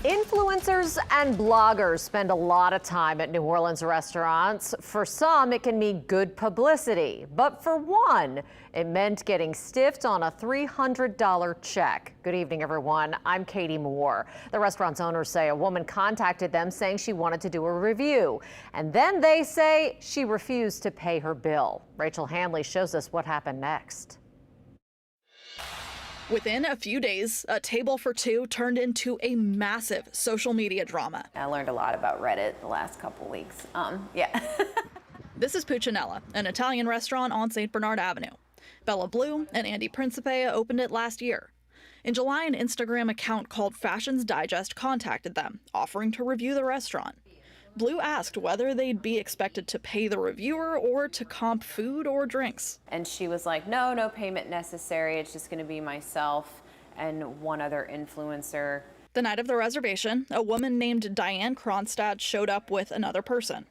Influencers and bloggers spend a lot of time at New Orleans restaurants. For some, it can mean good publicity, but for one, it meant getting stiffed on a $300 check. Good evening, everyone. I'm Katie Moore. The restaurant's owners say a woman contacted them saying she wanted to do a review, and then they say she refused to pay her bill. Rachel Hanley shows us what happened next. Within a few days, a table for two turned into a massive social media drama. I learned a lot about Reddit the last couple weeks. Yeah. This is Puccinella, an Italian restaurant on St. Bernard Avenue. Bella Blue and Andy Principe opened it last year. In July, an Instagram account called Fashions Digest contacted them, offering to review the restaurant. Blue asked whether they'd be expected to pay the reviewer or to comp food or drinks. And she was like, no payment necessary. It's just going to be myself and one other influencer. The night of the reservation, a woman named Diane Kronstadt showed up with another person.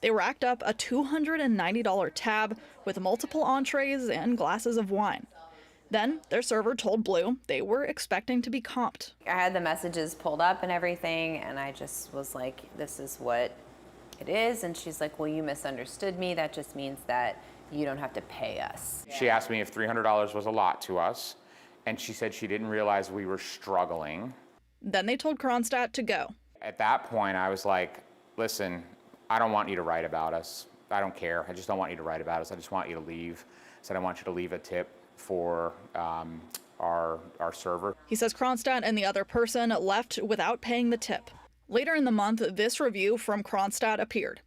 They racked up a $290 tab with multiple entrees and glasses of wine. Then their server told Blue they were expecting to be comped. I had the messages pulled up and everything, and I just was like, this is what it is. And she's like, well, you misunderstood me. That just means that you don't have to pay us. She asked me if $300 was a lot to us, and she said she didn't realize we were struggling. Then they told Kronstadt to go. At that point, I was like, listen, I don't want you to write about us. I don't care. I just don't want you to write about us. I just want you to leave. I said, I want you to leave a tip for our server. He says Kronstadt and the other person left without paying the tip. Later in the month, this review from Kronstadt appeared.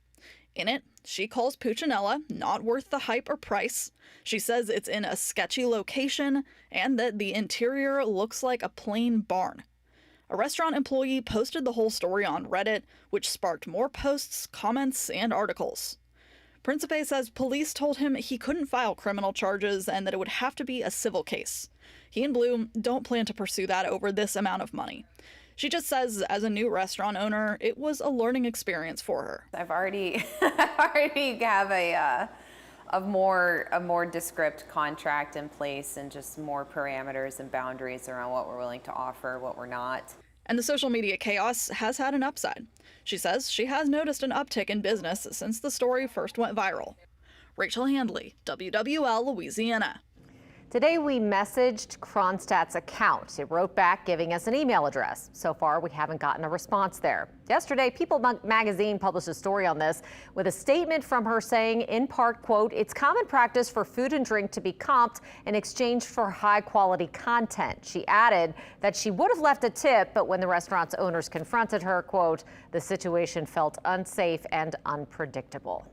In it, she calls Puccinella not worth the hype or price. She says it's in a sketchy location and that the interior looks like a plain barn. A restaurant employee posted the whole story on Reddit, which sparked more posts, comments, and articles. Principe says police told him he couldn't file criminal charges and that it would have to be a civil case. He and Blue don't plan to pursue that over this amount of money. She just says, as a new restaurant owner, it was a learning experience for her. I've already have a more descriptive contract in place and just more parameters and boundaries around what we're willing to offer, what we're not. And the social media chaos has had an upside. She says she has noticed an uptick in business since the story first went viral. Rachel Hanley, WWL Louisiana. Today, we messaged Kronstadt's account. It wrote back giving us an email address. So far, we haven't gotten a response there. Yesterday, People magazine published a story on this with a statement from her saying, in part, quote, it's common practice for food and drink to be comped in exchange for high quality content. She added that she would have left a tip, but when the restaurant's owners confronted her, quote, the situation felt unsafe and unpredictable.